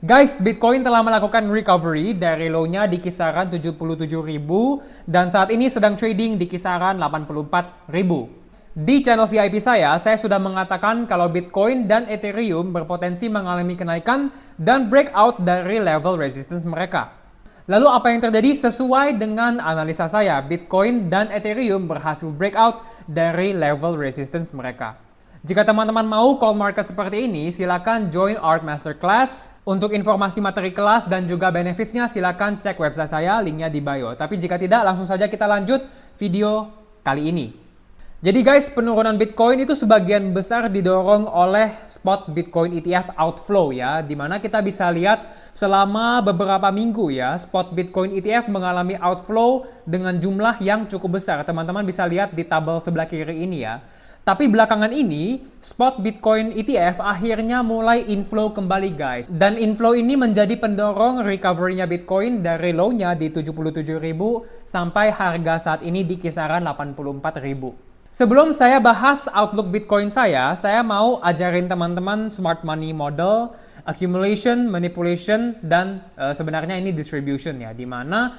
Guys, Bitcoin telah melakukan recovery dari low-nya di kisaran 77.000 dan saat ini sedang trading di kisaran 84.000. Di channel VIP saya sudah mengatakan kalau Bitcoin dan Ethereum berpotensi mengalami kenaikan dan breakout dari level resistance mereka. Lalu apa yang terjadi? Sesuai dengan analisa saya, Bitcoin dan Ethereum berhasil breakout dari level resistance mereka. Jika teman-teman mau call market seperti ini, silakan join ARK Masterclass. Untuk informasi materi kelas dan juga benefitsnya, silakan cek website saya, linknya di bio. Tapi jika tidak, langsung saja kita lanjut video kali ini. Jadi guys, penurunan Bitcoin itu sebagian besar didorong oleh spot Bitcoin ETF outflow ya, dimana kita bisa lihat selama beberapa minggu ya, spot Bitcoin ETF mengalami outflow dengan jumlah yang cukup besar. Teman-teman bisa lihat di tabel sebelah kiri ini ya. Tapi belakangan ini, spot Bitcoin ETF akhirnya mulai inflow kembali guys. Dan inflow ini menjadi pendorong recovery-nya Bitcoin dari low-nya di 77.000 sampai harga saat ini di kisaran 84.000. Sebelum saya bahas outlook Bitcoin saya mau ajarin teman-teman smart money model, accumulation, manipulation, dan sebenarnya ini distribution ya, dimana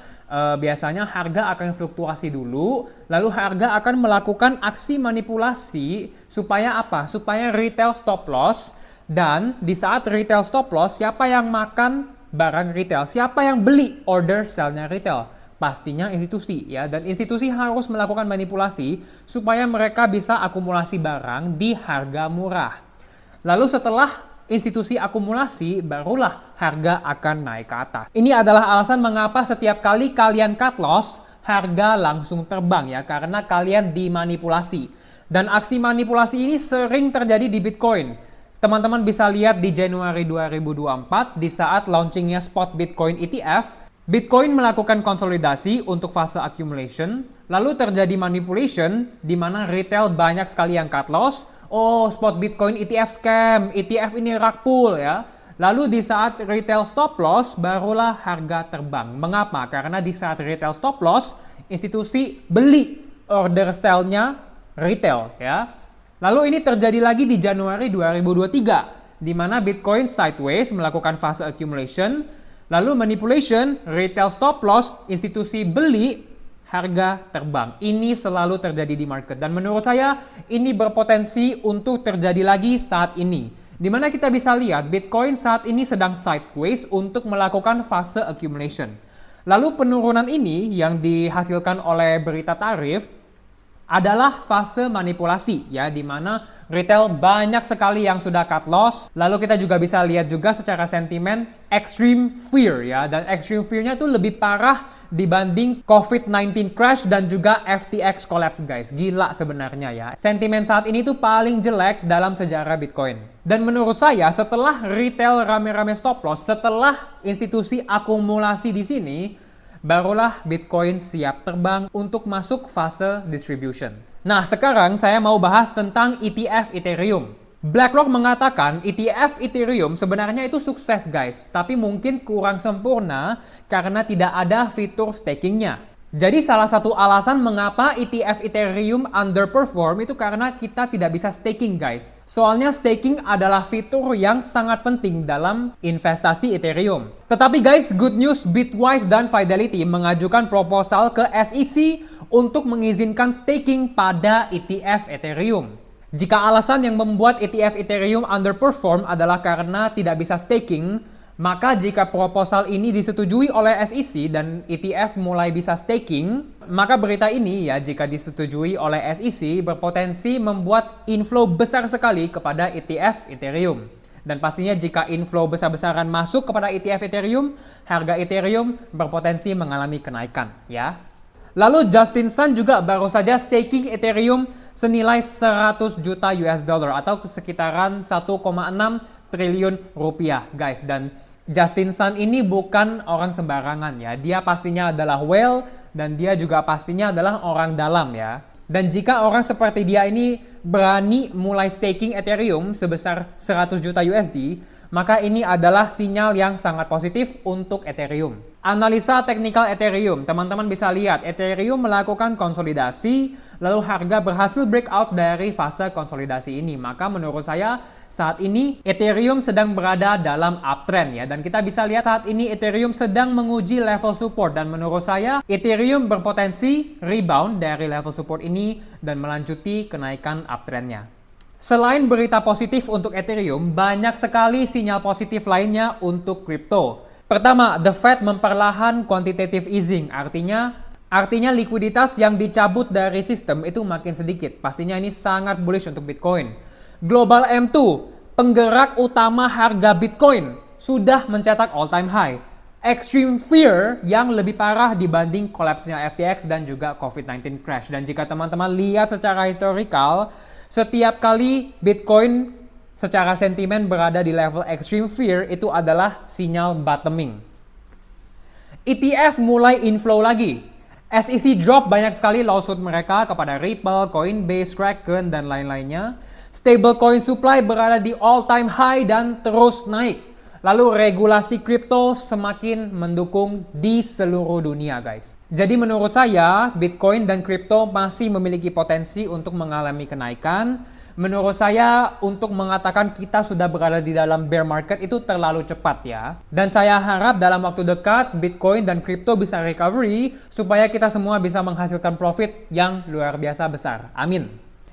biasanya harga akan fluktuasi dulu, lalu harga akan melakukan aksi manipulasi supaya apa? Supaya retail stop loss, dan di saat retail stop loss, siapa yang makan barang retail? Siapa yang beli order sell-nya retail? Pastinya institusi ya, dan institusi harus melakukan manipulasi supaya mereka bisa akumulasi barang di harga murah. Lalu setelah institusi akumulasi, barulah harga akan naik ke atas. Ini adalah alasan mengapa setiap kali kalian cut loss, harga langsung terbang ya, karena kalian dimanipulasi. Dan aksi manipulasi ini sering terjadi di Bitcoin. Teman-teman bisa lihat di Januari 2024, di saat launchingnya spot Bitcoin ETF, Bitcoin melakukan konsolidasi untuk fase accumulation, lalu terjadi manipulation, di mana retail banyak sekali yang cut loss. Oh, spot Bitcoin ETF scam, ETF ini rug pull ya. Lalu di saat retail stop loss, barulah harga terbang. Mengapa? Karena di saat retail stop loss, institusi beli order sell-nya retail ya. Lalu ini terjadi lagi di Januari 2023, di mana Bitcoin sideways melakukan fase accumulation, lalu manipulation, retail stop loss, institusi beli, harga terbang. Ini selalu terjadi di market. Dan menurut saya, ini berpotensi untuk terjadi lagi saat ini. Dimana kita bisa lihat, Bitcoin saat ini sedang sideways untuk melakukan fase accumulation. Lalu penurunan ini yang dihasilkan oleh berita tarif adalah fase manipulasi ya, di mana retail banyak sekali yang sudah cut loss. Lalu kita juga bisa lihat juga secara sentimen extreme fear ya, dan extreme fear-nya itu lebih parah dibanding COVID-19 crash dan juga FTX collapse guys. Gila sebenarnya ya. Sentimen saat ini tuh paling jelek dalam sejarah Bitcoin. Dan menurut saya setelah retail rame-rame stop loss, setelah institusi akumulasi di sini, barulah Bitcoin siap terbang untuk masuk fase distribution. Nah, sekarang saya mau bahas tentang ETF Ethereum. BlackRock mengatakan ETF Ethereum sebenarnya itu sukses guys, tapi mungkin kurang sempurna karena tidak ada fitur stakingnya. Jadi salah satu alasan mengapa ETF Ethereum underperform itu karena kita tidak bisa staking guys. Soalnya staking adalah fitur yang sangat penting dalam investasi Ethereum. Tetapi guys, good news, Bitwise dan Fidelity mengajukan proposal ke SEC untuk mengizinkan staking pada ETF Ethereum. Jika alasan yang membuat ETF Ethereum underperform adalah karena tidak bisa staking, maka jika proposal ini disetujui oleh SEC dan ETF mulai bisa staking, maka berita ini ya, jika disetujui oleh SEC, berpotensi membuat inflow besar sekali kepada ETF Ethereum. Dan pastinya jika inflow besar-besaran masuk kepada ETF Ethereum, harga Ethereum berpotensi mengalami kenaikan ya. Lalu Justin Sun juga baru saja staking Ethereum senilai 100 juta US dollar atau sekitaran 1,6 triliun rupiah guys. Dan Justin Sun ini bukan orang sembarangan ya. Dia pastinya adalah whale dan dia juga pastinya adalah orang dalam ya. Dan jika orang seperti dia ini berani mulai staking Ethereum sebesar 100 juta USD, maka ini adalah sinyal yang sangat positif untuk Ethereum. Analisa teknikal Ethereum, teman-teman bisa lihat Ethereum melakukan konsolidasi, lalu harga berhasil breakout dari fase konsolidasi ini. Maka menurut saya saat ini Ethereum sedang berada dalam uptrend ya, dan kita bisa lihat saat ini Ethereum sedang menguji level support, dan menurut saya Ethereum berpotensi rebound dari level support ini dan melanjuti kenaikan uptrendnya. Selain berita positif untuk Ethereum, banyak sekali sinyal positif lainnya untuk kripto. Pertama, the Fed memperlahan quantitative easing, artinya likuiditas yang dicabut dari sistem itu makin sedikit. Pastinya ini sangat bullish untuk Bitcoin. Global M2, penggerak utama harga Bitcoin, sudah mencetak all-time high. Extreme fear yang lebih parah dibanding collapse-nya FTX dan juga COVID-19 crash. Dan jika teman-teman lihat secara historical, setiap kali Bitcoin secara sentimen berada di level extreme fear, itu adalah sinyal bottoming. ETF mulai inflow lagi. SEC drop banyak sekali lawsuit mereka kepada Ripple, Coinbase, Kraken, dan lain-lainnya. Stablecoin supply berada di all-time high dan terus naik. Lalu regulasi kripto semakin mendukung di seluruh dunia, guys. Jadi menurut saya, Bitcoin dan kripto masih memiliki potensi untuk mengalami kenaikan. Menurut saya, untuk mengatakan kita sudah berada di dalam bear market itu terlalu cepat ya. Dan saya harap dalam waktu dekat, Bitcoin dan kripto bisa recovery supaya kita semua bisa menghasilkan profit yang luar biasa besar. Amin.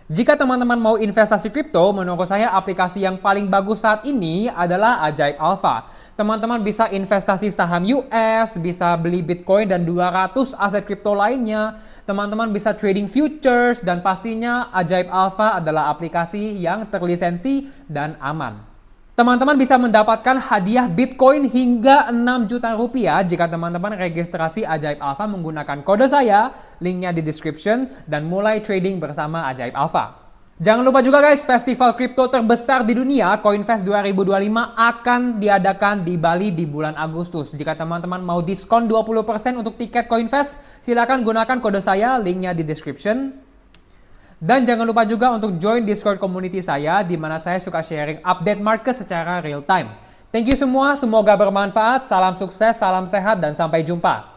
Jika teman-teman mau investasi kripto, menurut saya aplikasi yang paling bagus saat ini adalah Ajaib Alpha. Teman-teman bisa investasi saham US, bisa beli Bitcoin dan 200 aset kripto lainnya. Teman-teman bisa trading futures, dan pastinya Ajaib Alpha adalah aplikasi yang terlisensi dan aman. Teman-teman bisa mendapatkan hadiah Bitcoin hingga 6 juta rupiah jika teman-teman registrasi Ajaib Alpha menggunakan kode saya, linknya di description, dan mulai trading bersama Ajaib Alpha. Jangan lupa juga guys, festival kripto terbesar di dunia, CoinFest 2025 akan diadakan di Bali di bulan Agustus. Jika teman-teman mau diskon 20% untuk tiket CoinFest, silakan gunakan kode saya, linknya di description. Dan jangan lupa juga untuk join Discord community saya, di mana saya suka sharing update market secara real time. Thank you semua, semoga bermanfaat, salam sukses, salam sehat, dan sampai jumpa.